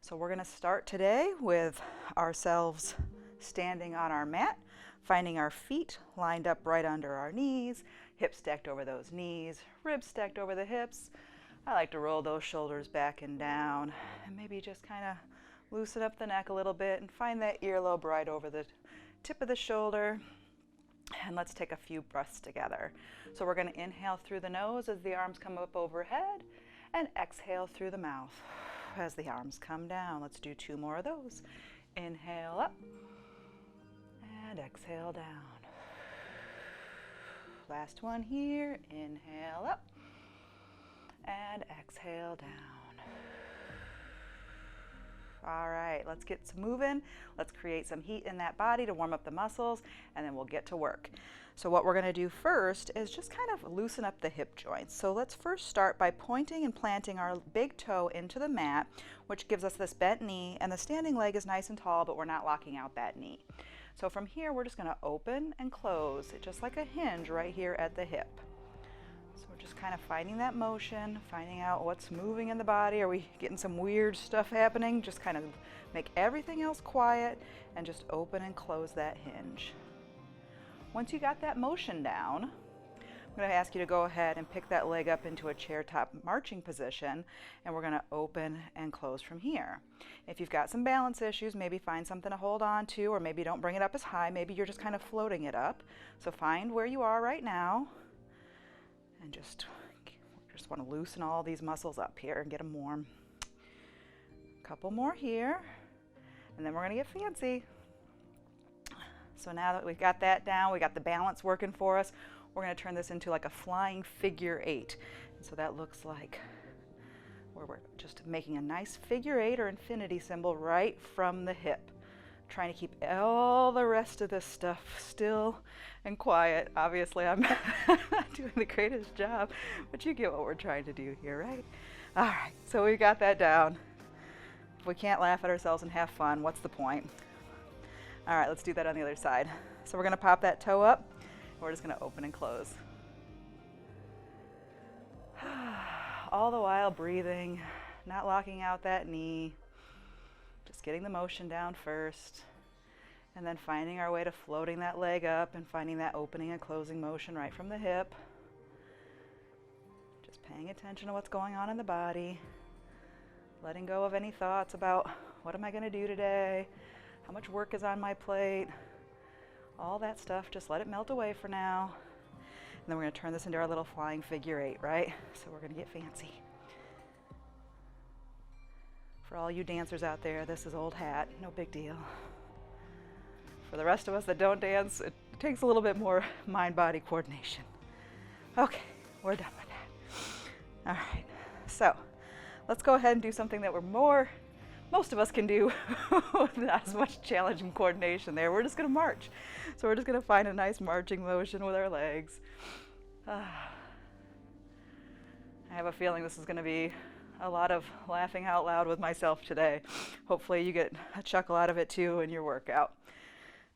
So we're going to start today with ourselves standing on our mat, finding our feet lined up right under our knees, hips stacked over those knees, ribs stacked over the hips. I like to roll those shoulders back and down and maybe just kind of loosen up the neck a little bit and find that earlobe right over the tip of the shoulder. And let's take a few breaths together. So we're going to inhale through the nose as the arms come up overhead and exhale through the mouth as the arms come down. Let's do 2 more of those. Inhale up and exhale down. Last one here. Inhale up and exhale down. All right, let's get some moving. Let's create some heat in that body to warm up the muscles, and then we'll get to work. So what we're going to do first is just kind of loosen up the hip joints. So let's first start by pointing and planting our big toe into the mat, which gives us this bent knee, and the standing leg is nice and tall, but we're not locking out that knee. So from here, we're just going to open and close, just like a hinge right here at the hip. So we're just kind of finding that motion, finding out what's moving in the body. Are we getting some weird stuff happening? Just kind of make everything else quiet and just open and close that hinge. Once you got that motion down, I'm going to ask you to go ahead and pick that leg up into a chair top marching position, and we're going to open and close from here. If you've got some balance issues, maybe find something to hold on to, or maybe don't bring it up as high. Maybe you're just kind of floating it up. So find where you are right now and just want to loosen all these muscles up here and get them warm. A couple more here, and then we're going to get fancy. So now that we've got that down, we got the balance working for us, we're going to turn this into like a flying figure 8. And so that looks like where we're just making a nice figure 8 or infinity symbol right from the hip. Trying to keep all the rest of this stuff still and quiet. Obviously, I'm not doing the greatest job, but you get what we're trying to do here, right? All right, so we got that down. If we can't laugh at ourselves and have fun, what's the point? All right, let's do that on the other side. So we're going to pop that toe up, and we're just going to open and close. All the while breathing, not locking out that knee. Just getting the motion down first, and then finding our way to floating that leg up and finding that opening and closing motion right from the hip. Just paying attention to what's going on in the body, letting go of any thoughts about what am I going to do today, how much work is on my plate, all that stuff. Just let it melt away for now. And then we're going to turn this into our little flying figure 8, right? So we're going to get fancy. For all you dancers out there, this is old hat, no big deal. For the rest of us that don't dance, it takes a little bit more mind-body coordination. Okay, we're done with that. All right, so let's go ahead and do something that most of us can do with not as much challenge and coordination there. We're just gonna march. So we're just gonna find a nice marching motion with our legs. I have a feeling this is gonna be a lot of laughing out loud with myself today. Hopefully you get a chuckle out of it too in your workout.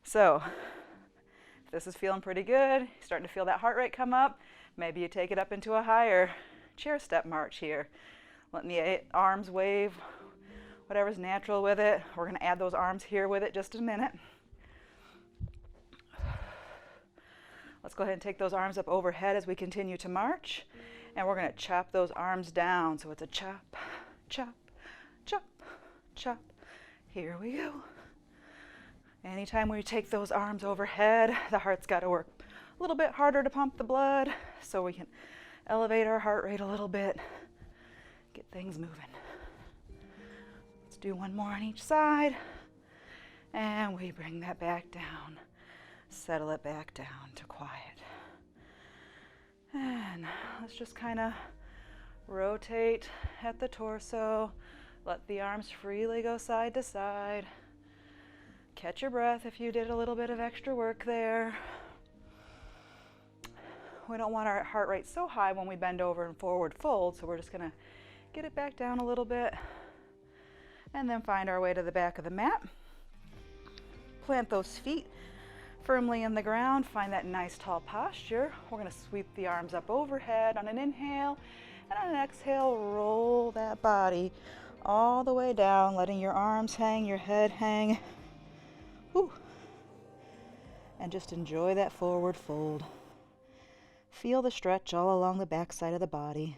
So if this is feeling pretty good, starting to feel that heart rate come up, maybe you take it up into a higher chair step march here. Letting the arms wave, whatever's natural with it. We're going to add those arms here with it just a minute. Let's go ahead and take those arms up overhead as we continue to march. And we're going to chop those arms down. So it's a chop, chop, chop, chop. Here we go. Anytime we take those arms overhead, the heart's got to work a little bit harder to pump the blood so we can elevate our heart rate a little bit, get things moving. Let's do one more on each side. And we bring that back down, settle it back down to quiet. And let's just kind of rotate at the torso, let the arms freely go side to side. Catch your breath if you did a little bit of extra work there. We don't want our heart rate so high when we bend over and forward fold, so we're just gonna get it back down a little bit and then find our way to the back of the mat. Plant those feet firmly in the ground, find that nice tall posture. We're going to sweep the arms up overhead on an inhale, and on an exhale, roll that body all the way down, letting your arms hang, your head hang. Whew. And just enjoy that forward fold. Feel the stretch all along the back side of the body.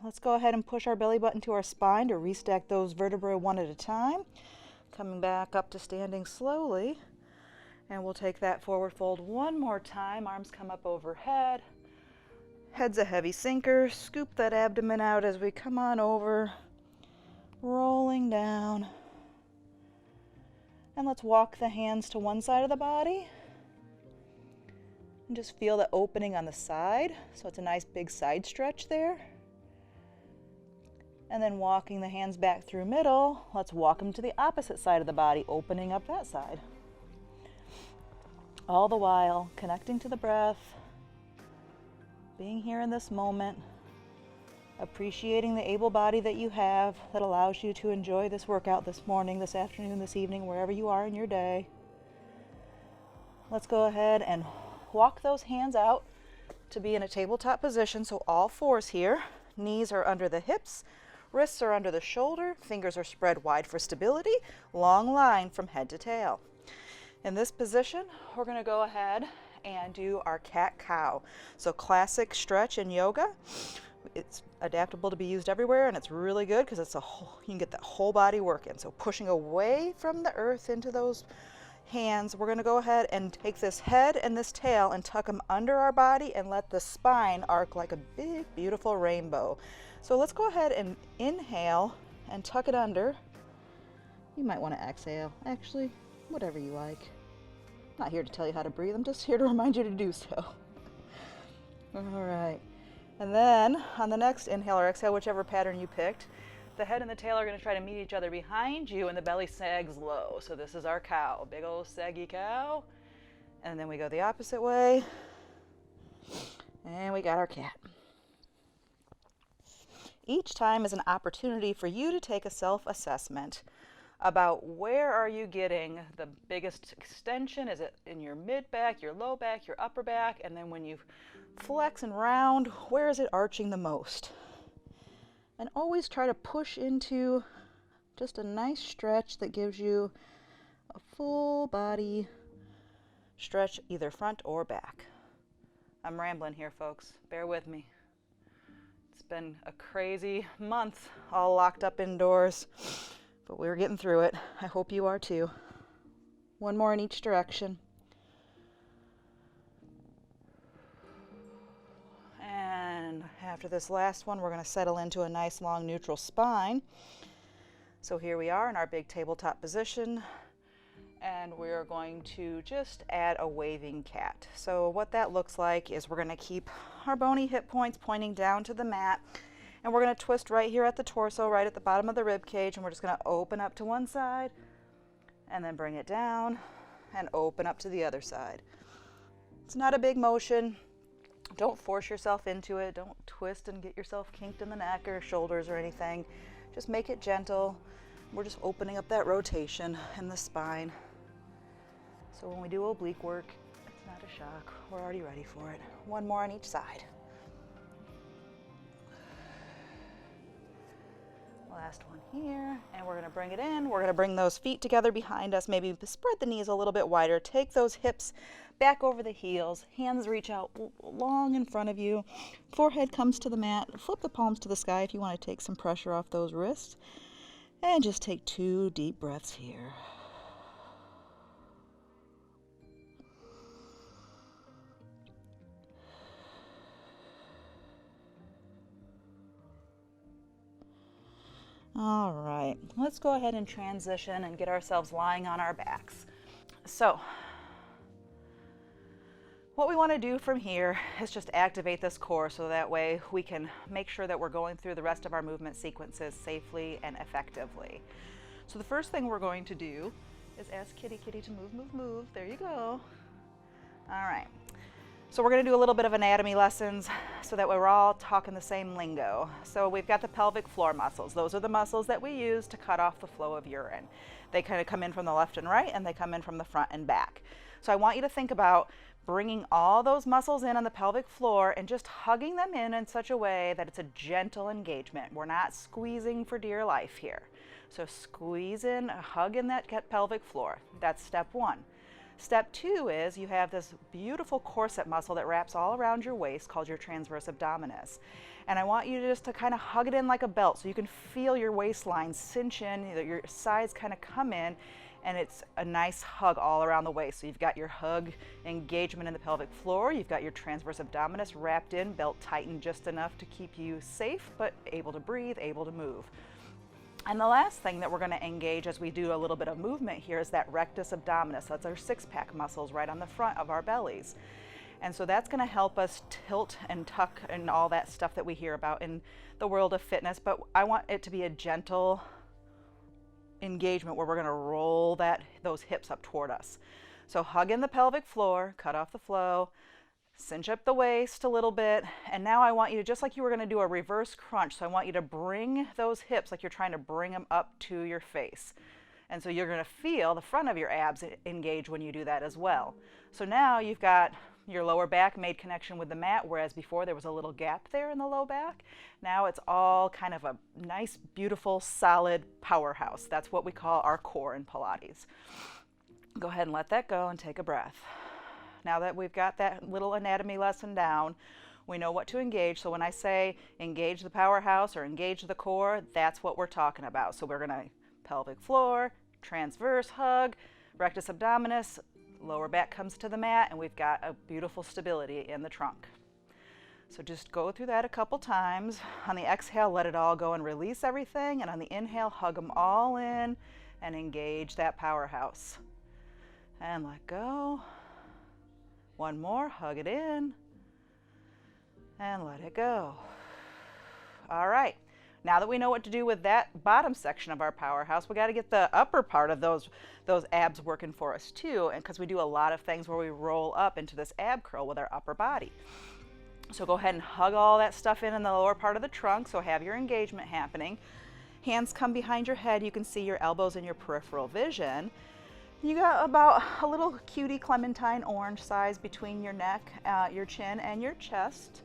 Let's go ahead and push our belly button to our spine to restack those vertebrae one at a time. Coming back up to standing slowly. And we'll take that forward fold one more time. Arms come up overhead. Head's a heavy sinker. Scoop that abdomen out as we come on over. Rolling down. And let's walk the hands to one side of the body. And just feel the opening on the side. So it's a nice big side stretch there. And then walking the hands back through middle, let's walk them to the opposite side of the body, opening up that side. All the while connecting to the breath, being here in this moment, appreciating the able body that you have that allows you to enjoy this workout this morning, this afternoon, this evening, wherever you are in your day. Let's go ahead and walk those hands out to be in a tabletop position. So all fours here, knees are under the hips, wrists are under the shoulder, fingers are spread wide for stability, long line from head to tail. In this position, we're going to go ahead and do our cat-cow. So classic stretch in yoga. It's adaptable to be used everywhere, and it's really good because it's you can get that whole body working. So pushing away from the earth into those hands, we're going to go ahead and take this head and this tail and tuck them under our body and let the spine arc like a big, beautiful rainbow. So let's go ahead and inhale and tuck it under. You might want to exhale. Actually, whatever you like. I'm not here to tell you how to breathe. I'm just here to remind you to do so. All right. And then on the next inhale or exhale, whichever pattern you picked, the head and the tail are going to try to meet each other behind you, and the belly sags low. So this is our cow, big old saggy cow. And then we go the opposite way. And we got our cat. Each time is an opportunity for you to take a self-assessment about where are you getting the biggest extension. Is it in your mid back, your low back, your upper back? And then when you flex and round, where is it arching the most? And always try to push into just a nice stretch that gives you a full body stretch, either front or back. I'm rambling here, folks. Bear with me. It's been a crazy month, all locked up indoors, but we're getting through it. I hope you are too. One more in each direction. And after this last one, we're going to settle into a nice long neutral spine. So here we are in our big tabletop position, and we're going to just add a waving cat. So what that looks like is we're going to keep our bony hip points pointing down to the mat, and we're going to twist right here at the torso, right at the bottom of the rib cage, and we're just going to open up to one side and then bring it down and open up to the other side. It's not a big motion. Don't force yourself into it. Don't twist and get yourself kinked in the neck or shoulders or anything. Just make it gentle. We're just opening up that rotation in the spine. So when we do oblique work, it's not a shock. We're already ready for it. One more on each side. Last one here, and we're going to bring it in. We're going to bring those feet together behind us, maybe spread the knees a little bit wider. Take those hips back over the heels. Hands reach out long in front of you. Forehead comes to the mat. Flip the palms to the sky if you want to take some pressure off those wrists. And just take 2 deep breaths here. All right, let's go ahead and transition and get ourselves lying on our backs. So what we want to do from here is just activate this core so that way we can make sure that we're going through the rest of our movement sequences safely and effectively. So the first thing we're going to do is ask Kitty to move, move, move. There you go. All right. So we're going to do a little bit of anatomy lessons so that we're all talking the same lingo. So we've got the pelvic floor muscles. Those are the muscles that we use to cut off the flow of urine. They kind of come in from the left and right, and they come in from the front and back. So I want you to think about bringing all those muscles in on the pelvic floor and just hugging them in such a way that it's a gentle engagement. We're not squeezing for dear life here. So squeeze in, hug in that pelvic floor. That's step one. Step two is you have this beautiful corset muscle that wraps all around your waist called your transverse abdominis. And I want you to kind of hug it in like a belt so you can feel your waistline cinch in, your sides kind of come in, and it's a nice hug all around the waist. So you've got your hug engagement in the pelvic floor, you've got your transverse abdominis wrapped in, belt tightened just enough to keep you safe, but able to breathe, able to move. And the last thing that we're going to engage as we do a little bit of movement here is that rectus abdominis. That's our six-pack muscles right on the front of our bellies. And so that's going to help us tilt and tuck and all that stuff that we hear about in the world of fitness. But I want it to be a gentle engagement where we're going to roll those hips up toward us. So hug in the pelvic floor, cut off the flow, cinch up the waist a little bit, and now I want you to, just like you were going to do a reverse crunch, so I want you to bring those hips like you're trying to bring them up to your face. And so you're going to feel the front of your abs engage when you do that as well. So now you've got your lower back made connection with the mat, whereas before there was a little gap there in the low back. Now it's all kind of a nice, beautiful, solid powerhouse. That's what we call our core in Pilates. Go ahead and let that go and take a breath. Now that we've got that little anatomy lesson down, we know what to engage. So when I say engage the powerhouse or engage the core, that's what we're talking about. So we're going to pelvic floor, transverse hug, rectus abdominis, lower back comes to the mat, and we've got a beautiful stability in the trunk. So just go through that a couple times. On the exhale, let it all go and release everything. And on the inhale, hug them all in and engage that powerhouse. And let go. One more, hug it in, and let it go. All right, now that we know what to do with that bottom section of our powerhouse, we got to get the upper part of those abs working for us too, and because we do a lot of things where we roll up into this ab curl with our upper body. So go ahead and hug all that stuff in the lower part of the trunk, so have your engagement happening. Hands come behind your head, you can see your elbows in your peripheral vision. You got about a little cutie clementine orange size between your neck, your chin, and your chest.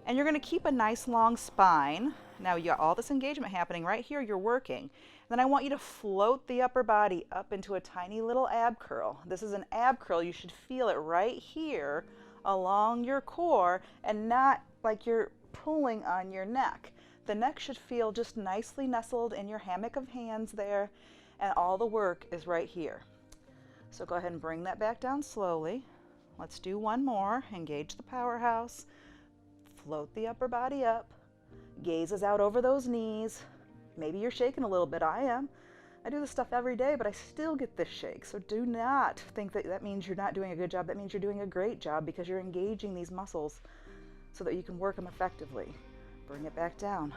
And you're going to keep a nice long spine. Now you got all this engagement happening right here, you're working. Then I want you to float the upper body up into a tiny little ab curl. This is an ab curl. You should feel it right here along your core and not like you're pulling on your neck. The neck should feel just nicely nestled in your hammock of hands there, and all the work is right here. So go ahead and bring that back down slowly. Let's do one more. Engage the powerhouse. Float the upper body up. Gazes out over those knees. Maybe you're shaking a little bit. I am. I do this stuff every day, but I still get this shake. So do not think that means you're not doing a good job. That means you're doing a great job because you're engaging these muscles so that you can work them effectively. Bring it back down.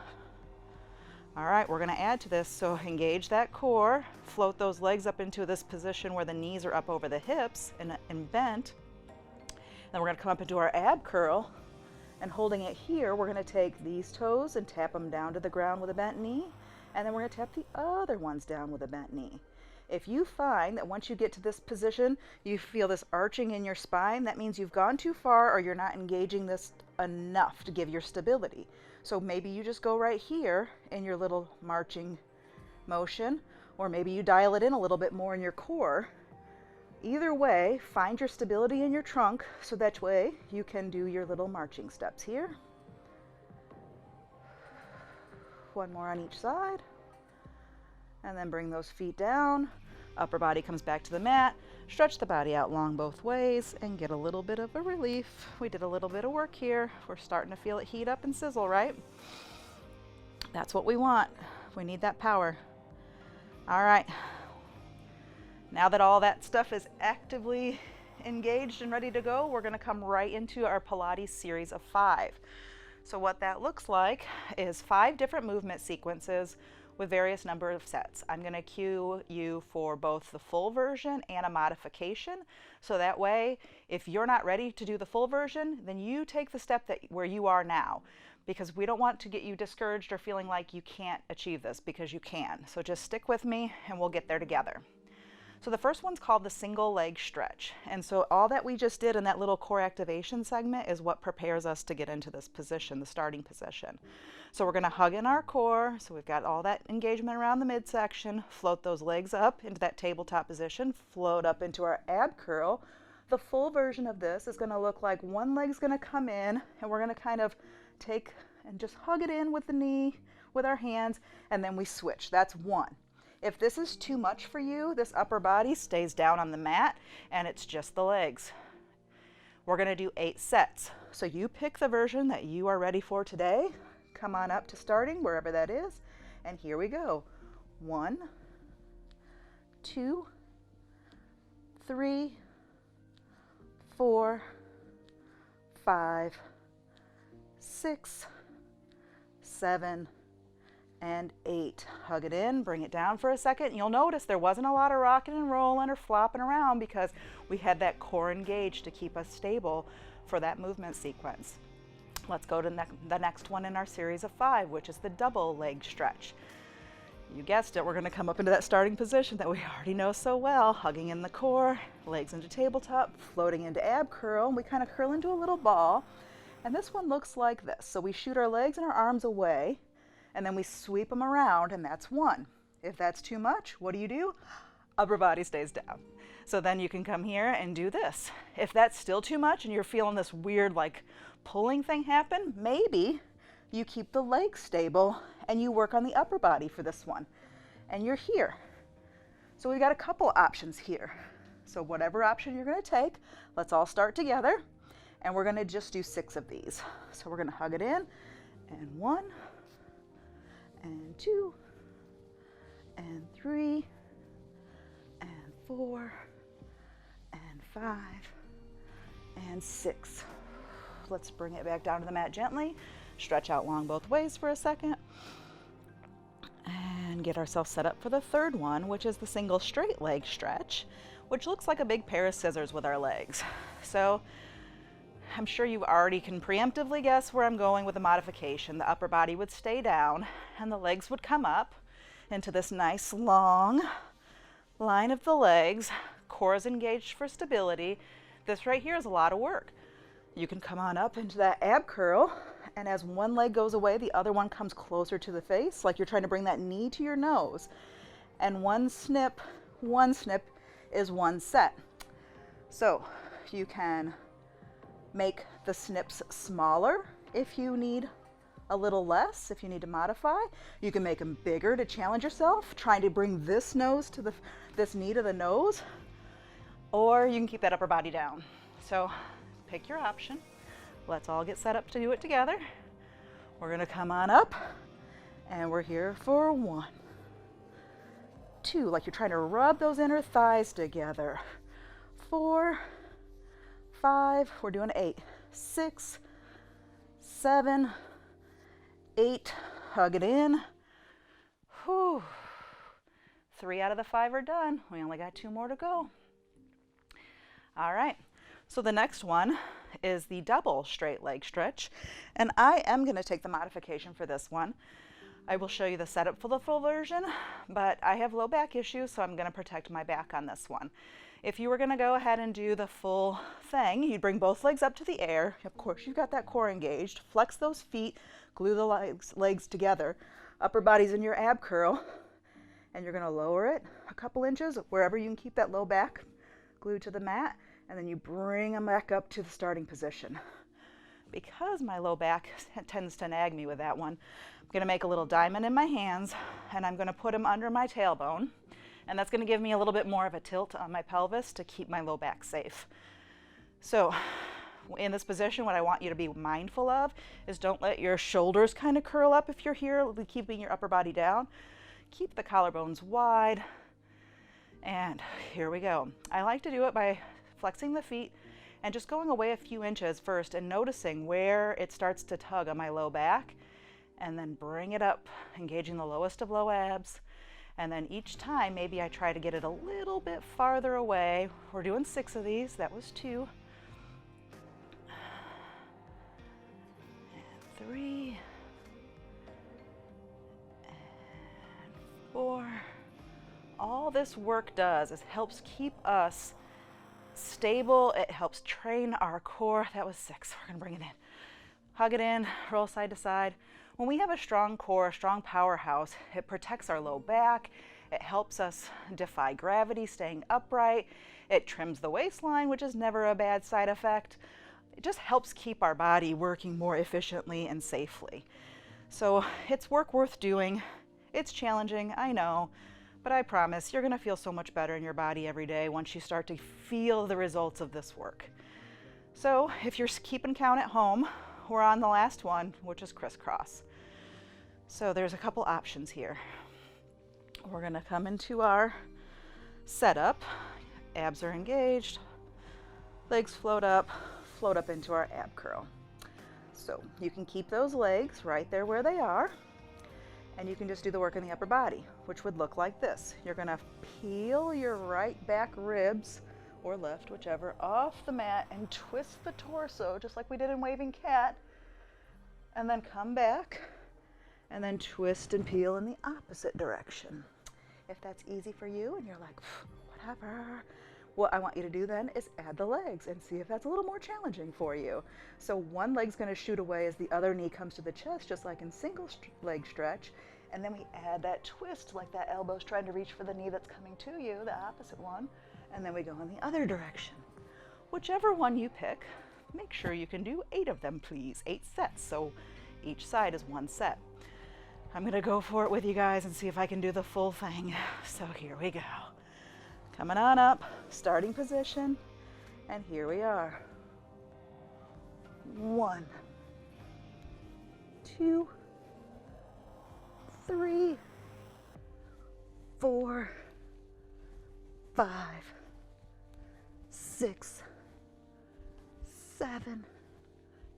All right, we're going to add to this. So engage that core, float those legs up into this position where the knees are up over the hips and bent. Then we're going to come up into our ab curl, and holding it here, we're going to take these toes and tap them down to the ground with a bent knee, and then we're going to tap the other ones down with a bent knee. If you find that once you get to this position, you feel this arching in your spine, that means you've gone too far or you're not engaging this enough to give your stability. So maybe you just go right here in your little marching motion, or maybe you dial it in a little bit more in your core. Either way, find your stability in your trunk so that way you can do your little marching steps here. One more on each side. And then bring those feet down. Upper body comes back to the mat. Stretch the body out long both ways and get a little bit of a relief. We did a little bit of work here. We're starting to feel it heat up and sizzle, right? That's what we want. We need that power. All right. Now that all that stuff is actively engaged and ready to go, we're going to come right into our Pilates series of 5. So what that looks like is 5 different movement sequences with various number of sets. I'm going to cue you for both the full version and a modification. So that way, if you're not ready to do the full version, then you take the step where you are now, because we don't want to get you discouraged or feeling like you can't achieve this, because you can. So just stick with me and we'll get there together. So the first one's called the single leg stretch. And so all that we just did in that little core activation segment is what prepares us to get into this position, the starting position. So we're gonna hug in our core. So we've got all that engagement around the midsection, float those legs up into that tabletop position, float up into our ab curl. The full version of this is gonna look like one leg's gonna come in and we're gonna kind of take and just hug it in with the knee, with our hands, and then we switch. That's one. If this is too much for you, this upper body stays down on the mat and it's just the legs. We're gonna do 8 sets. So you pick the version that you are ready for today. Come on up to starting, wherever that is. And here we go. 1, 2, 3, 4, 5, 6, 7, and 8. Hug it in, bring it down for a second. You'll notice there wasn't a lot of rocking and rolling or flopping around because we had that core engaged to keep us stable for that movement sequence. Let's go to the next one in our series of 5, which is the double leg stretch. You guessed it, we're gonna come up into that starting position that we already know so well, hugging in the core, legs into tabletop, floating into ab curl, and we kind of curl into a little ball. And this one looks like this. So we shoot our legs and our arms away, and then we sweep them around, and that's 1. If that's too much, what do? Upper body stays down. So then you can come here and do this. If that's still too much and you're feeling this weird like pulling thing happen, maybe you keep the legs stable and you work on the upper body for this one. And you're here. So we've got a couple options here. So whatever option you're gonna take, let's all start together, and we're gonna just do 6 of these. So we're gonna hug it in, and 1, and 2, and 3, and 4, and 5, and 6. Let's bring it back down to the mat gently. Stretch out long both ways for a second. And get ourselves set up for the third one, which is the single straight leg stretch, which looks like a big pair of scissors with our legs. So I'm sure you already can preemptively guess where I'm going with the modification. The upper body would stay down and the legs would come up into this nice long line of the legs. Core is engaged for stability. This right here is a lot of work. You can come on up into that ab curl, and as one leg goes away, the other one comes closer to the face, like you're trying to bring that knee to your nose. And one snip is 1 set. So you can make the snips smaller if you need a little less, if you need to modify. You can make them bigger to challenge yourself, trying to bring this nose to this knee to the nose, or you can keep that upper body down. So pick your option. Let's all get set up to do it together. We're gonna come on up, and we're here for 1, 2, like you're trying to rub those inner thighs together. 4, 5, we're doing 8, 6, 7, 8, hug it in. Whew. 3 out of the 5 are done. We only got 2 more to go. All right, so the next one is the double straight leg stretch, and I am going to take the modification for this one. I will show you the setup for the full version, but I have low back issues, so I'm going to protect my back on this one. If you were going to go ahead and do the full thing, you'd bring both legs up to the air. Of course, you've got that core engaged. Flex those feet, glue the legs together. Upper body's in your ab curl, and you're going to lower it a couple inches wherever you can keep that low back glued to the mat, and then you bring them back up to the starting position. Because my low back tends to nag me with that one, I'm going to make a little diamond in my hands, and I'm going to put them under my tailbone, and that's going to give me a little bit more of a tilt on my pelvis to keep my low back safe. So in this position, what I want you to be mindful of is don't let your shoulders kind of curl up if you're here, keeping your upper body down. Keep the collarbones wide, and here we go. I like to do it by flexing the feet and just going away a few inches first and noticing where it starts to tug on my low back, and then bring it up, engaging the lowest of low abs. And then each time, maybe I try to get it a little bit farther away. We're doing 6 of these, that was 2. And 3. And 4. all this work does is helps keep us stable. It helps train our core. That was 6. We're gonna bring it in. Hug it in, roll side to side. When we have a strong core, a strong powerhouse, it protects our low back. It helps us defy gravity, staying upright. It trims the waistline, which is never a bad side effect. It just helps keep our body working more efficiently and safely. So it's work worth doing. It's challenging, I know, but I promise you're gonna feel so much better in your body every day once you start to feel the results of this work. So if you're keeping count at home, we're on the last one, which is crisscross. So there's a couple options here. We're gonna come into our setup. Abs are engaged, legs float up into our ab curl. So you can keep those legs right there where they are, and you can just do the work in the upper body, which would look like this. You're gonna peel your right back ribs, or left, whichever, off the mat and twist the torso, just like we did in waving cat, and then come back, and then twist and peel in the opposite direction. If that's easy for you and you're like, whatever, what I want you to do then is add the legs and see if that's a little more challenging for you. So one leg's gonna shoot away as the other knee comes to the chest, just like in single leg stretch, and then we add that twist, like that elbow's trying to reach for the knee that's coming to you, the opposite one, and then we go in the other direction. Whichever one you pick, make sure you can do 8 of them, please. 8 sets, so each side is 1 set. I'm gonna go for it with you guys and see if I can do the full thing. So here we go. Coming on up, starting position, and here we are. 1, 2, 3, 4, 5, 6, 7,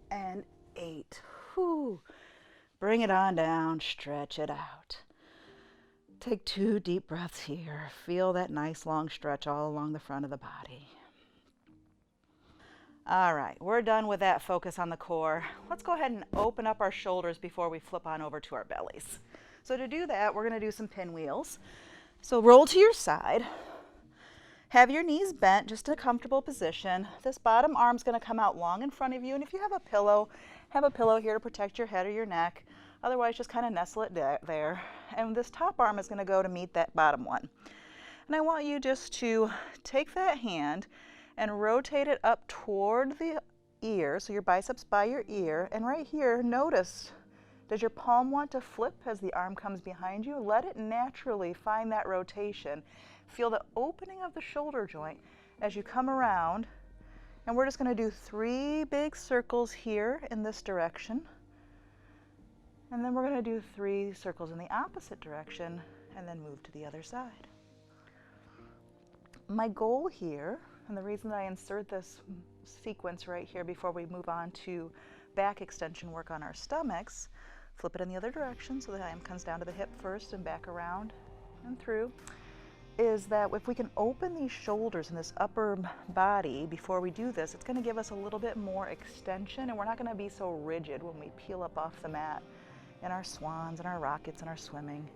and 8. Whew. Bring it on down, stretch it out. Take 2 deep breaths here. Feel that nice long stretch all along the front of the body. All right, we're done with that focus on the core. Let's go ahead and open up our shoulders before we flip on over to our bellies. So to do that, we're gonna do some pinwheels. So roll to your side. Have your knees bent, just in a comfortable position. This bottom arm's gonna come out long in front of you, and if you have a pillow here to protect your head or your neck. Otherwise, just kind of nestle it there. And this top arm is gonna go to meet that bottom one. And I want you just to take that hand and rotate it up toward the ear, so your biceps by your ear. And right here, notice, does your palm want to flip as the arm comes behind you? Let it naturally find that rotation. Feel the opening of the shoulder joint as you come around. And we're just gonna do 3 big circles here in this direction. And then we're gonna do 3 circles in the opposite direction and then move to the other side. My goal here, and the reason that I insert this sequence right here before we move on to back extension work on our stomachs, flip it in the other direction so the arm comes down to the hip first and back around and through, is that if we can open these shoulders and this upper body before we do this, it's gonna give us a little bit more extension, and we're not gonna be so rigid when we peel up off the mat in our swans and our rockets and our swimming,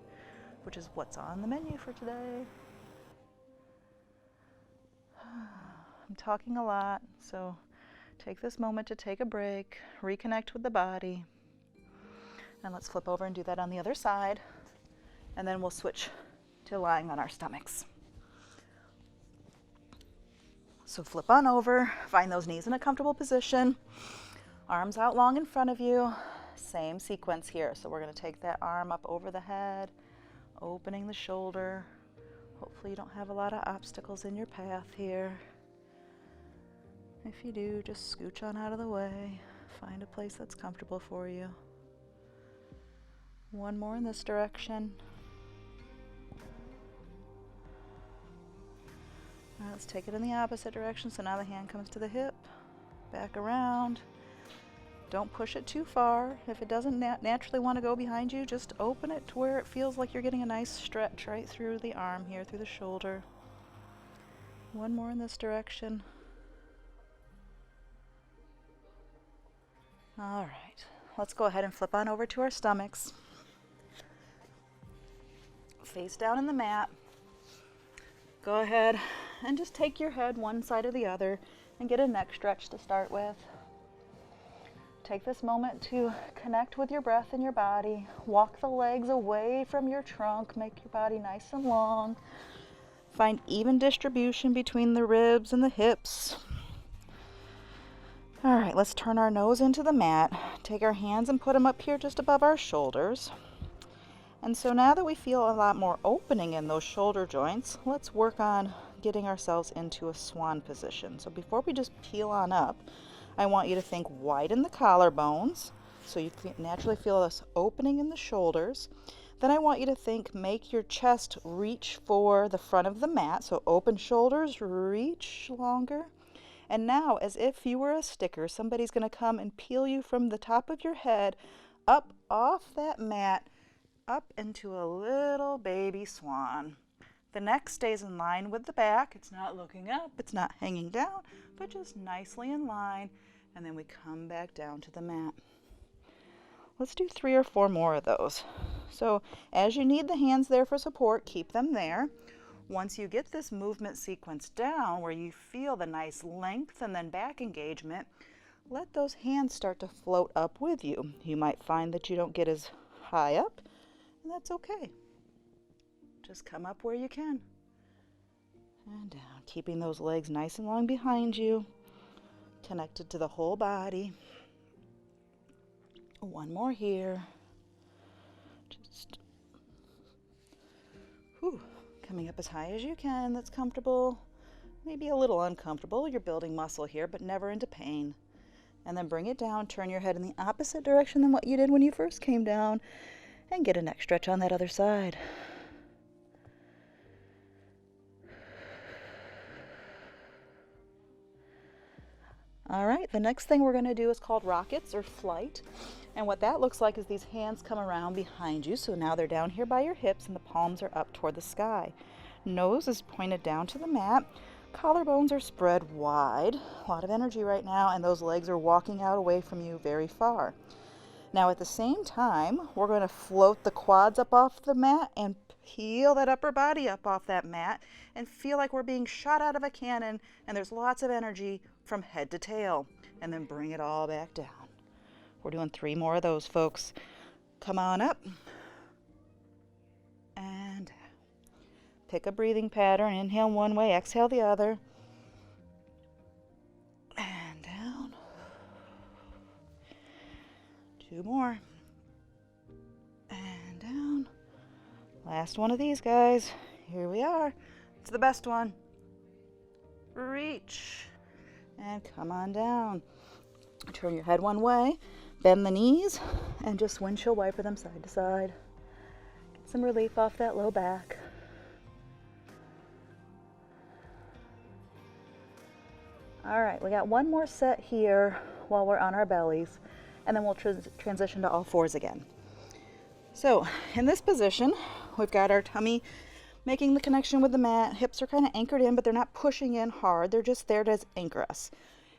which is what's on the menu for today. I'm talking a lot, so take this moment to take a break, reconnect with the body, and let's flip over and do that on the other side, and then we'll switch to lying on our stomachs. So flip on over, find those knees in a comfortable position, arms out long in front of you. Same sequence here. So we're going to take that arm up over the head, opening the shoulder. Hopefully you don't have a lot of obstacles in your path here. If you do, just scooch on out of the way. Find a place that's comfortable for you. 1 more in this direction. All right, let's take it in the opposite direction. So now the hand comes to the hip, back around. Don't push it too far. If it doesn't naturally want to go behind you, just open it to where it feels like you're getting a nice stretch right through the arm here, through the shoulder. 1 more in this direction. All right, let's go ahead and flip on over to our stomachs. Face down in the mat. Go ahead and just take your head one side or the other and get a neck stretch to start with. Take this moment to connect with your breath and your body. Walk the legs away from your trunk. Make your body nice and long. Find even distribution between the ribs and the hips. All right, let's turn our nose into the mat. Take our hands and put them up here just above our shoulders. And so now that we feel a lot more opening in those shoulder joints, let's work on getting ourselves into a swan position. So before we just peel on up, I want you to think widen the collarbones so you naturally feel this opening in the shoulders. Then I want you to think make your chest reach for the front of the mat. So open shoulders, reach longer. And now, as if you were a sticker, somebody's going to come and peel you from the top of your head up off that mat, up into a little baby swan. The neck stays in line with the back. It's not looking up, it's not hanging down, but just nicely in line. And then we come back down to the mat. Let's do 3 or 4 more of those. So as you need the hands there for support, keep them there. Once you get this movement sequence down where you feel the nice length and then back engagement, let those hands start to float up with you. You might find that you don't get as high up, and that's okay. Just come up where you can. And down, keeping those legs nice and long behind you, connected to the whole body. One more here. Just coming up as high as you can. That's comfortable. Maybe a little uncomfortable. You're building muscle here, but never into pain. And then bring it down. Turn your head in the opposite direction than what you did when you first came down. And get a neck stretch on that other side. All right, the next thing we're going to do is called rockets or flight. And what that looks like is these hands come around behind you. So now they're down here by your hips and the palms are up toward the sky. Nose is pointed down to the mat. Collarbones are spread wide. A lot of energy right now, and those legs are walking out away from you very far. Now at the same time, we're going to float the quads up off the mat and peel that upper body up off that mat and feel like we're being shot out of a cannon and there's lots of energy from head to tail. And then bring it all back down. We're doing 3 more of those, folks. Come on up. And pick a breathing pattern. Inhale one way, exhale the other. And down. 2 more. And down. Last one of these, guys. Here we are. It's the best one. Reach. And come on down. Turn your head one way. Bend the knees. And just windshield wiper them side to side. Get some relief off that low back. All right, we got 1 more set here while we're on our bellies. And then we'll transition to all 4s again. So in this position, we've got our tummy making the connection with the mat. Hips are kind of anchored in, but they're not pushing in hard. They're just there to anchor us.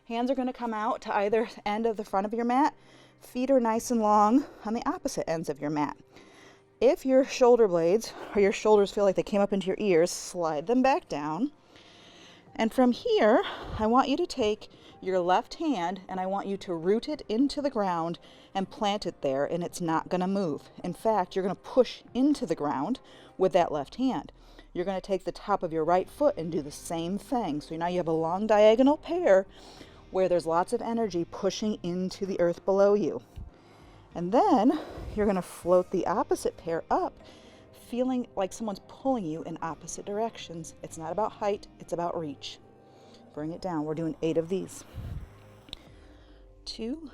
Hands are going to come out to either end of the front of your mat. Feet are nice and long on the opposite ends of your mat. If your shoulder blades or your shoulders feel like they came up into your ears, slide them back down. And from here, I want you to take your left hand and I want you to root it into the ground and plant it there, and it's not going to move. In fact, you're going to push into the ground with that left hand. You're going to take the top of your right foot and do the same thing. So now you have a long diagonal pair where there's lots of energy pushing into the earth below you. And then you're going to float the opposite pair up, feeling like someone's pulling you in opposite directions. It's not about height, it's about reach. Bring it down. We're doing 8 of these. 2,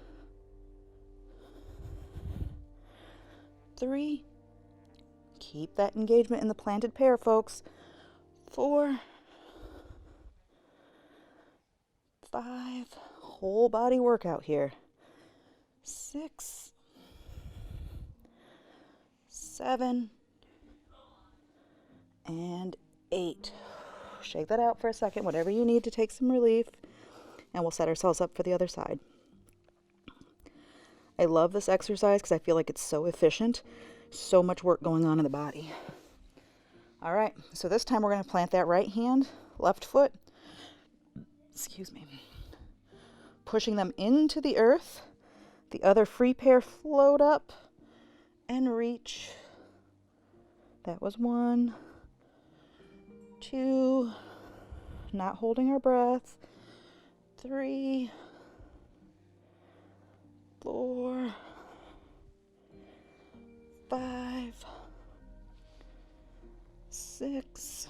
3. Keep that engagement in the planted pair, folks. 4, 5. Whole body workout here. 6, 7, and 8. Shake that out for a second, whatever you need to take some relief, and we'll set ourselves up for the other side. I love this exercise because I feel like it's so efficient. So much work going on in the body. All right, so this time we're going to plant that right hand, left foot, excuse me, pushing them into the earth. The other free pair float up and reach. That was 1, 2, not holding our breath, 3, 4, 5, 6,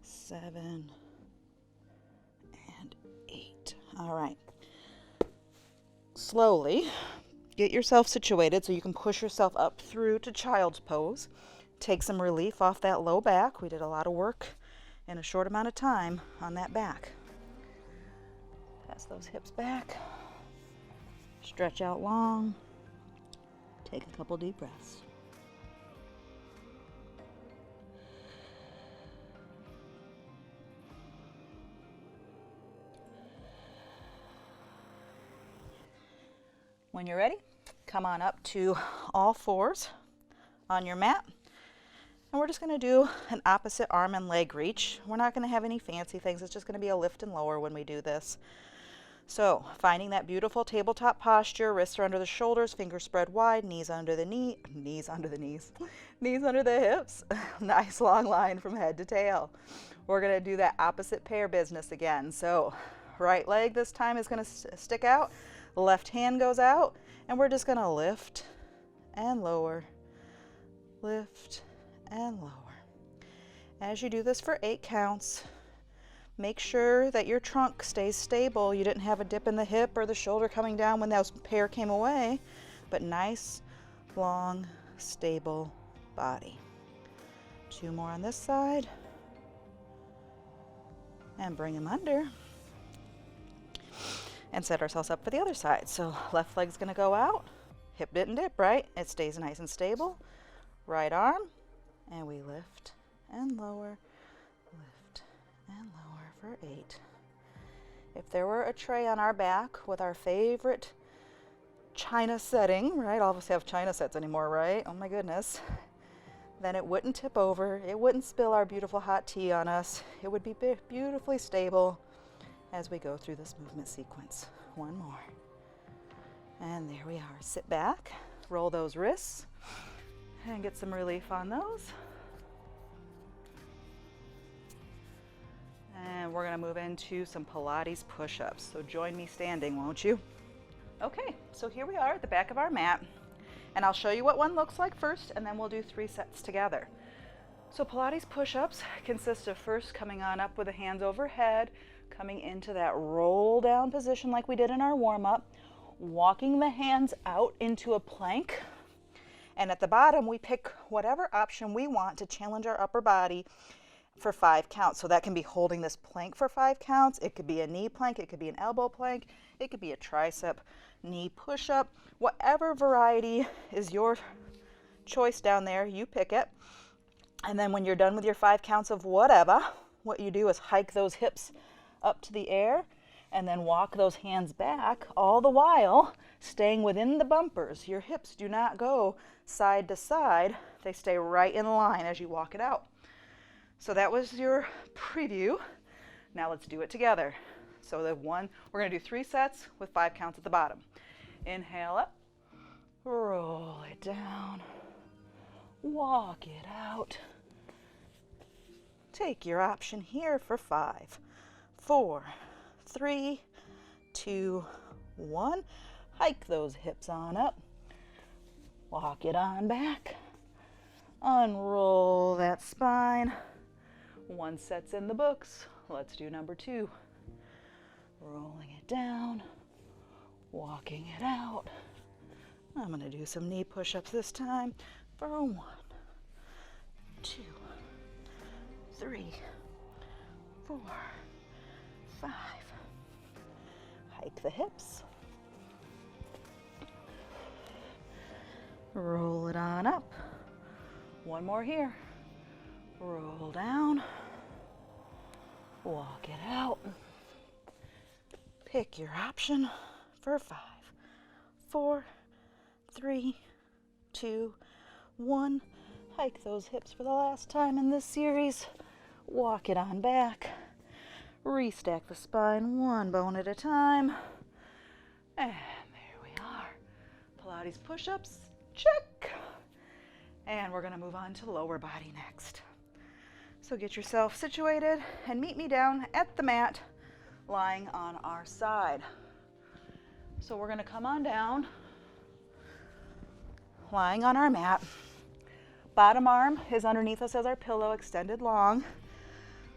7, and 8. All right. Slowly get yourself situated so you can push yourself up through to child's pose. Take some relief off that low back. We did a lot of work in a short amount of time on that back. Pass those hips back. Stretch out long. Take a couple deep breaths. When you're ready, come on up to all fours on your mat. And we're just going to do an opposite arm and leg reach. We're not going to have any fancy things. It's just going to be a lift and lower when we do this. So finding that beautiful tabletop posture, wrists are under the shoulders, fingers spread wide, knees under the knees, knees under the hips. Nice long line from head to tail. We're going to do that opposite pair business again. So right leg this time is going to stick out. Left hand goes out, and we're just going to lift and lower, lift and lower. As you do this for 8 counts, make sure that your trunk stays stable. You didn't have a dip in the hip or the shoulder coming down when that pair came away, but nice, long, stable body. 2 more on this side, and bring them under. And set ourselves up for the other side. So left leg's gonna go out, hip didn't dip, right? It stays nice and stable. Right arm, and we lift and lower, lift and lower for 8. If there were a tray on our back with our favorite china setting, right? All of us have china sets anymore, right? Oh my goodness. Then it wouldn't tip over, it wouldn't spill our beautiful hot tea on us. It would be beautifully stable as we go through this movement sequence. 1 more. And there we are. Sit back, roll those wrists, and get some relief on those. And we're gonna move into some Pilates push-ups. So join me standing, won't you? Okay, so here we are at the back of our mat. And I'll show you what one looks like first, and then we'll do 3 sets together. So Pilates push-ups consist of first coming on up with the hands overhead, coming into that roll down position like we did in our warm-up, walking the hands out into a plank, and at the bottom we pick whatever option we want to challenge our upper body for 5 counts. So that can be holding this plank for 5 counts, it could be a knee plank, it could be an elbow plank, it could be a tricep knee push-up, whatever variety is your choice down there, you pick it. And then when you're done with your 5 counts of whatever, what you do is hike those hips up to the air and then walk those hands back, all the while staying within the bumpers. Your hips do not go side to side. They stay right in line as you walk it out. So that was your preview. Now let's do it together. So we're going to do 3 sets with 5 counts at the bottom. Inhale up, roll it down, walk it out. Take your option here for 5, 4, 3, 2, 1. Hike those hips on up. Walk it on back. Unroll that spine. 1 set's in the books. Let's do number 2. Rolling it down. Walking it out. I'm going to do some knee push-ups this time for 1, 2, 3, 4, 5. Hike the hips. Roll it on up. 1 more here. Roll down. Walk it out. Pick your option for 5, 4, 3, 2, 1. Hike those hips for the last time in this series. Walk it on back. Restack the spine one bone at a time. And there we are. Pilates push-ups, check. And we're gonna move on to lower body next. So get yourself situated and meet me down at the mat, lying on our side. So we're gonna come on down, lying on our mat. Bottom arm is underneath us as our pillow, extended long.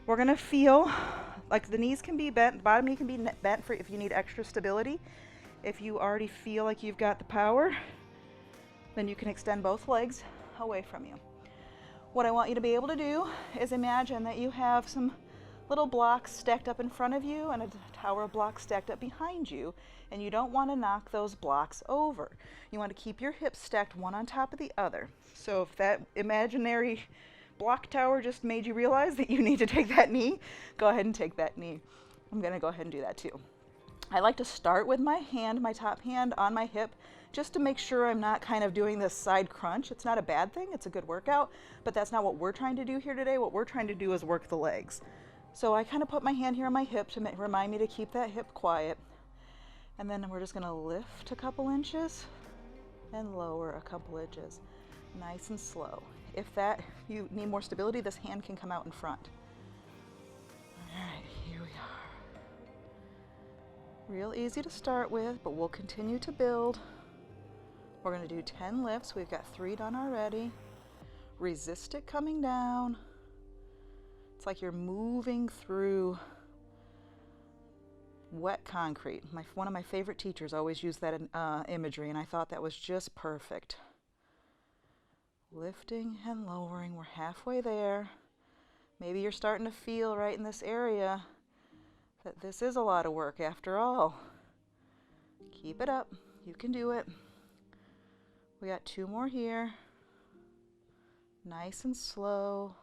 We're gonna feel like the knees can be bent, the bottom knee can be bent for if you need extra stability. If you already feel like you've got the power, then you can extend both legs away from you. What I want you to be able to do is imagine that you have some little blocks stacked up in front of you and a tower of blocks stacked up behind you, and you don't want to knock those blocks over. You want to keep your hips stacked one on top of the other. So if that imaginary block tower just made you realize that you need to take that knee, go ahead and take that knee. I'm going to go ahead and do that too. I like to start with my hand, my top hand on my hip, just to make sure I'm not kind of doing this side crunch. It's not a bad thing, it's a good workout, but that's not what we're trying to do here today. What we're trying to do is work the legs. So I kind of put my hand here on my hip to remind me to keep that hip quiet. And then we're just gonna lift a couple inches and lower a couple inches. Nice and slow. If you need more stability, this hand can come out in front. All right, here we are. Real easy to start with, but we'll continue to build. We're gonna do 10 lifts. We've got 3 done already. Resist it coming down. It's like you're moving through wet concrete. One of my favorite teachers always used that imagery, and I thought that was just perfect. Lifting and lowering, we're halfway there. Maybe you're starting to feel right in this area that this is a lot of work after all. Keep it up, you can do it. We got 2 more here. Nice and slow.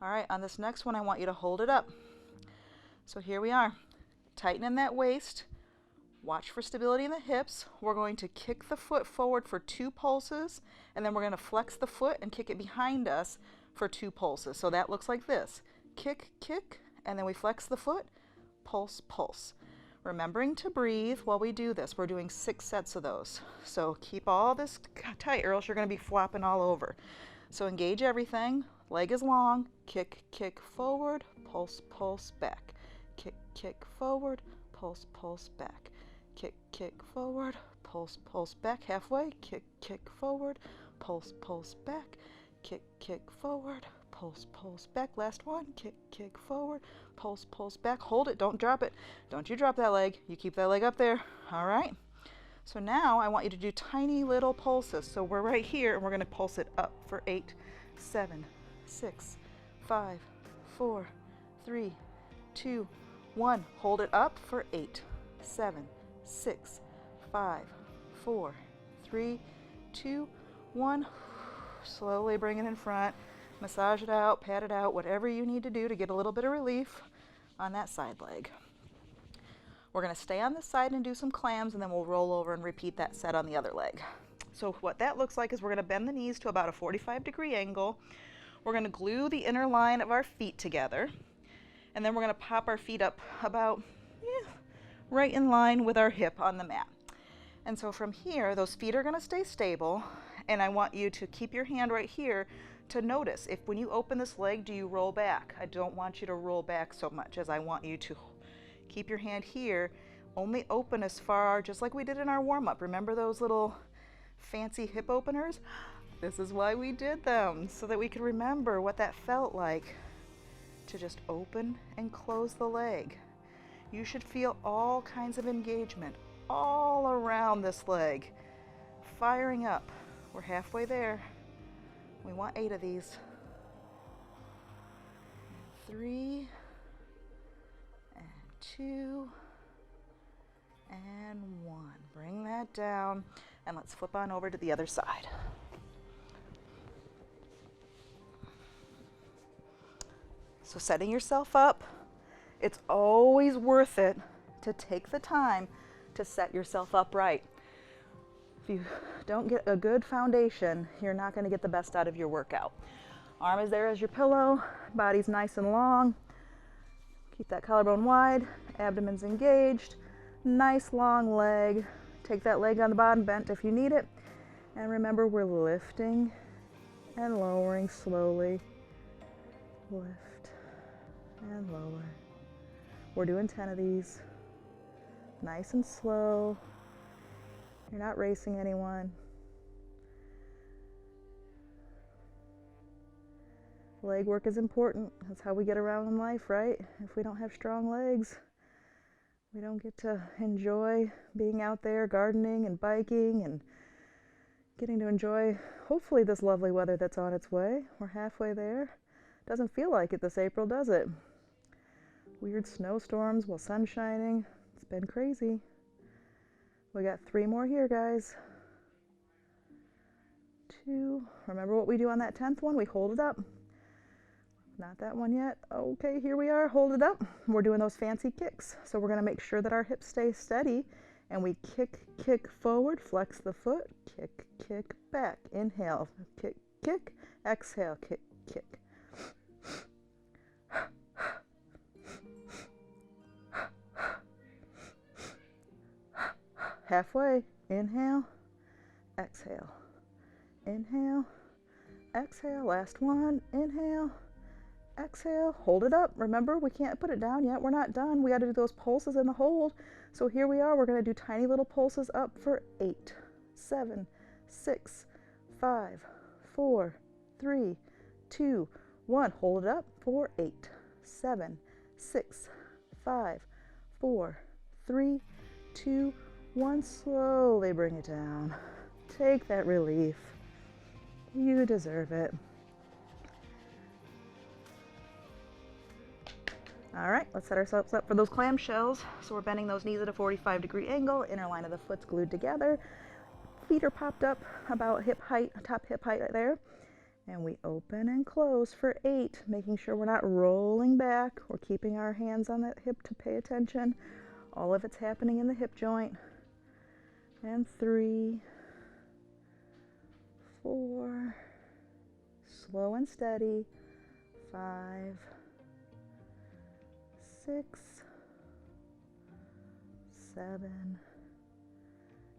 All right, on this next one, I want you to hold it up. So here we are. Tighten in that waist. Watch for stability in the hips. We're going to kick the foot forward for 2 pulses, and then we're going to flex the foot and kick it behind us for 2 pulses. So that looks like this. Kick, kick, and then we flex the foot, pulse, pulse. Remembering to breathe while we do this. We're doing 6 sets of those. So keep all this tight or else you're going to be flopping all over. So engage everything. Leg is long. Kick, kick forward, pulse, pulse, back. Kick, kick forward, pulse, pulse, back. Kick, kick forward, pulse, pulse, back. Halfway. Kick, kick forward, pulse, pulse, back. Kick, kick forward, pulse, pulse, back. Last one. Kick, kick forward, pulse, pulse, back. Hold it. Don't drop it. Don't you drop that leg. You keep that leg up there. All right. So now I want you to do tiny little pulses. So we're right here, and we're going to pulse it up for 8, 7, 6, 5, 4, 3, 2, 1. Hold it up for 8, 7, 6, 5, 4, 3, 2, 1. Slowly bring it in front. Massage it out, pat it out, whatever you need to do to get a little bit of relief on that side leg. We're going to stay on this side and do some clams, and then we'll roll over and repeat that set on the other leg. So what that looks like is we're going to bend the knees to about a 45-degree angle. We're going to glue the inner line of our feet together, and then we're going to pop our feet up about right in line with our hip on the mat. And so from here, those feet are going to stay stable, and I want you to keep your hand right here to notice if when you open this leg, do you roll back? I don't want you to roll back so much as I want you to keep your hand here, only open as far, just like we did in our warm-up. Remember those little fancy hip openers? This is why we did them, so that we could remember what that felt like to just open and close the leg. You should feel all kinds of engagement all around this leg, firing up. We're halfway there. We want 8 of these. 3, and 2, and 1. Bring that down, and let's flip on over to the other side. So setting yourself up, it's always worth it to take the time to set yourself up right. If you don't get a good foundation, you're not going to get the best out of your workout. Arm is there as your pillow, body's nice and long. Keep that collarbone wide, abdomen's engaged, nice long leg. Take that leg on the bottom bent if you need it. And remember, we're lifting and lowering slowly. Lift and lower. We're doing 10 of these. Nice and slow. You're not racing anyone. Leg work is important. That's how we get around in life, right? If we don't have strong legs, we don't get to enjoy being out there gardening and biking and getting to enjoy, hopefully, this lovely weather that's on its way. We're halfway there. Doesn't feel like it this April, does it? Weird snowstorms while sun's shining. It's been crazy. We got 3 more here, guys. 2. Remember what we do on that 10th one? We hold it up. Not that one yet. Okay, here we are. Hold it up. We're doing those fancy kicks. So we're going to make sure that our hips stay steady. And we kick, kick forward, flex the foot, kick, kick back. Inhale, kick, kick. Exhale, kick, kick. Halfway. Inhale, exhale. Inhale, exhale. Last one. Inhale, exhale. Hold it up. Remember, we can't put it down yet. We're not done. We got to do those pulses in the hold. So here we are. We're going to do tiny little pulses up for 8, 7, 6, 5, 4, 3, 2, 1. Hold it up for 8, 7, 6, 5, 4, 3, 2, 1. Slowly bring it down. Take that relief. You deserve it. All right, let's set ourselves up for those clamshells. So we're bending those knees at a 45-degree angle, inner line of the foot's glued together. Feet are popped up about hip height, top hip height right there. And we open and close for 8, making sure we're not rolling back. We're keeping our hands on that hip to pay attention. All of it's happening in the hip joint. And 3, 4, slow and steady, 5, 6, 7,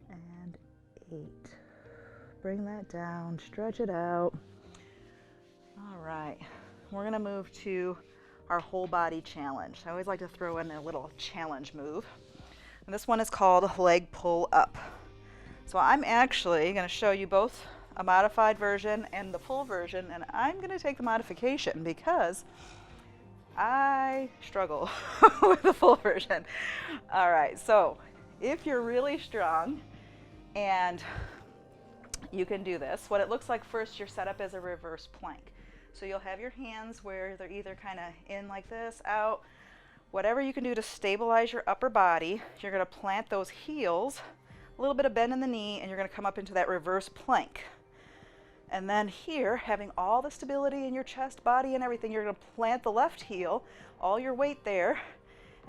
and 8. Bring that down, stretch it out. All right, we're gonna move to our whole body challenge. I always like to throw in a little challenge move. And this one is called leg pull up. So I'm actually gonna show you both a modified version and the full version, and I'm gonna take the modification because I struggle with the full version. All right, so if you're really strong and you can do this, what it looks like first, your setup is a reverse plank. So you'll have your hands where they're either kind of in like this, out, whatever you can do to stabilize your upper body. You're gonna plant those heels, a little bit of bend in the knee, and you're gonna come up into that reverse plank. And then here, having all the stability in your chest, body, and everything, you're gonna plant the left heel, all your weight there,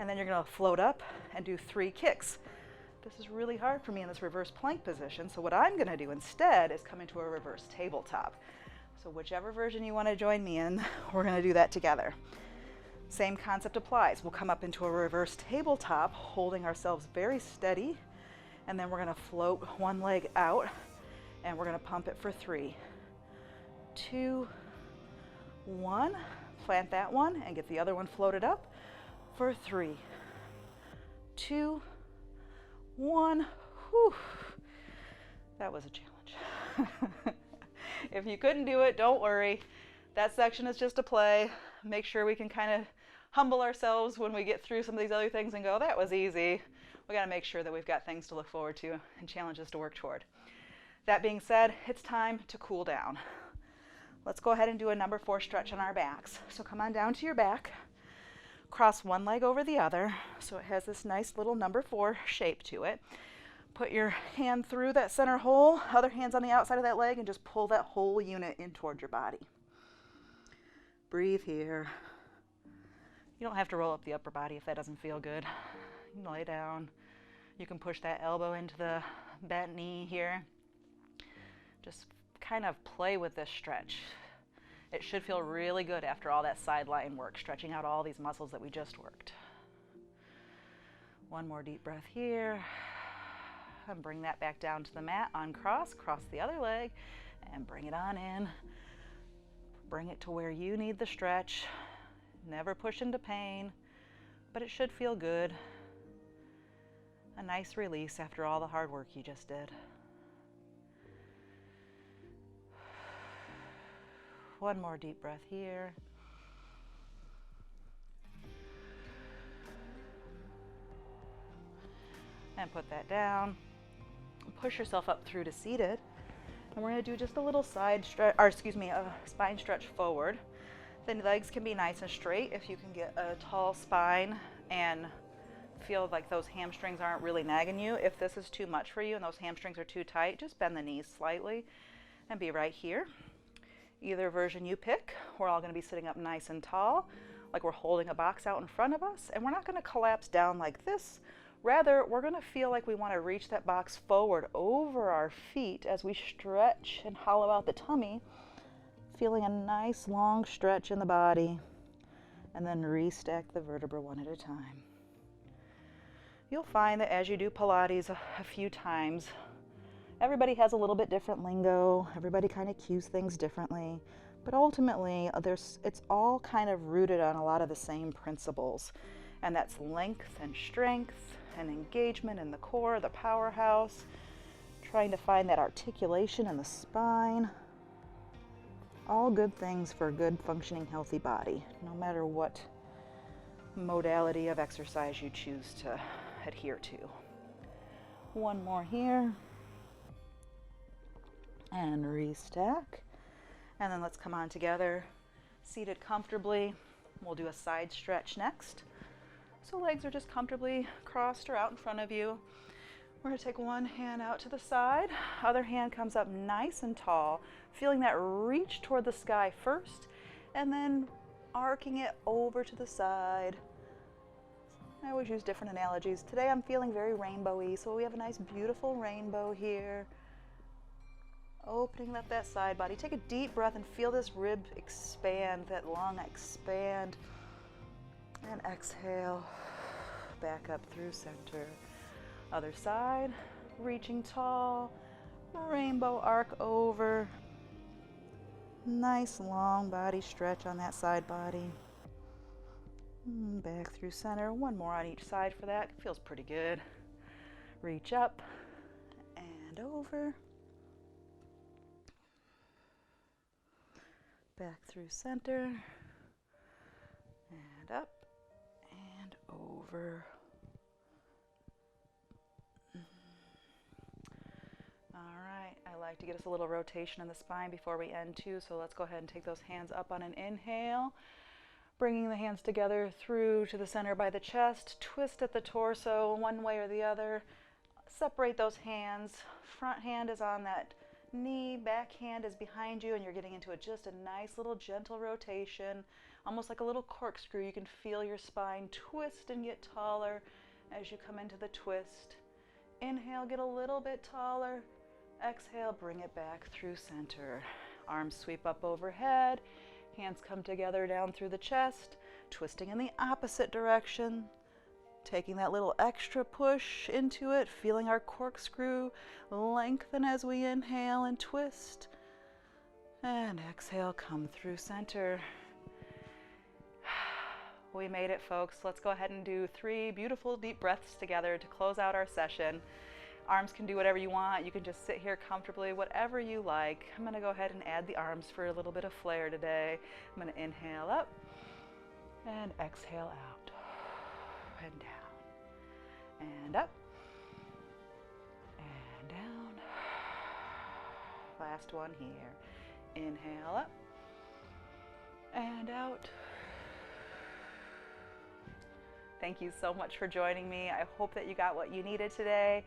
and then you're gonna float up and do 3 kicks. This is really hard for me in this reverse plank position, so what I'm gonna do instead is come into a reverse tabletop. So whichever version you wanna join me in, we're gonna do that together. Same concept applies. We'll come up into a reverse tabletop, holding ourselves very steady, and then we're gonna float one leg out, and we're gonna pump it for 3, 2, 1. Plant that one and get the other one floated up for 3, 2, 1. Whew. That was a challenge. If you couldn't do it, don't worry. That section is just a play. Make sure we can kind of humble ourselves when we get through some of these other things and go, that was easy. We got to make sure that we've got things to look forward to and challenges to work toward. That being said, it's time to cool down. Let's go ahead and do a number 4 stretch on our backs. So come on down to your back, cross one leg over the other so it has this nice little number 4 shape to it. Put your hand through that center hole, other hand's on the outside of that leg, and just pull that whole unit in toward your body. Breathe here. You don't have to roll up the upper body if that doesn't feel good. You can lay down. You can push that elbow into the bent knee here. Just kind of play with this stretch. It should feel really good after all that sideline work, stretching out all these muscles that we just worked. One more deep breath here. And bring that back down to the mat, uncross, cross the other leg, and bring it on in. Bring it to where you need the stretch. Never push into pain, but it should feel good. A nice release after all the hard work you just did. One more deep breath here. And put that down. Push yourself up through to seated. And we're going to do just a little side stretch, or excuse me, a spine stretch forward. The legs can be nice and straight if you can get a tall spine and feel like those hamstrings aren't really nagging you. If this is too much for you and those hamstrings are too tight, just bend the knees slightly and be right here. Either version you pick. We're all going to be sitting up nice and tall, like we're holding a box out in front of us, and we're not going to collapse down like this. Rather, we're going to feel like we want to reach that box forward over our feet as we stretch and hollow out the tummy, feeling a nice long stretch in the body, and then restack the vertebrae one at a time. You'll find that as you do Pilates a few times, everybody has a little bit different lingo, everybody kind of cues things differently, but ultimately it's all kind of rooted on a lot of the same principles, and that's length and strength and engagement in the core, the powerhouse, trying to find that articulation in the spine. All good things for a good functioning healthy body, no matter what modality of exercise you choose to adhere to. One more here. And restack. And then let's come on together, seated comfortably. We'll do a side stretch next. So legs are just comfortably crossed or out in front of you. We're going to take one hand out to the side, other hand comes up nice and tall, feeling that reach toward the sky first, and then arcing it over to the side. I always use different analogies. Today I'm feeling very rainbowy, so we have a nice beautiful rainbow here. Opening up that side body. Take a deep breath and feel this rib expand, that lung expand. And exhale, back up through center. Other side, reaching tall, rainbow arc over. Nice long body stretch on that side body. Back through center, one more on each side for that. Feels pretty good. Reach up and over. Back through center and up and over. All right, I like to get us a little rotation in the spine before we end too, so let's go ahead and take those hands up on an inhale, bringing the hands together through to the center by the chest, twist at the torso one way or the other, separate those hands, front hand is on that knee, back hand is behind you, and you're getting into just a nice little gentle rotation, almost like a little corkscrew. You can feel your spine twist and get taller as you come into the twist. Inhale, get a little bit taller. Exhale, bring it back through center. Arms sweep up overhead, hands come together down through the chest, twisting in the opposite direction. Taking that little extra push into it, feeling our corkscrew lengthen as we inhale and twist. And exhale, come through center. We made it, folks. Let's go ahead and do 3 beautiful deep breaths together to close out our session. Arms can do whatever you want. You can just sit here comfortably, whatever you like. I'm going to go ahead and add the arms for a little bit of flair today. I'm going to inhale up and exhale out and down. And up, and down. Last one here. Inhale up, and out. Thank you so much for joining me. I hope that you got what you needed today.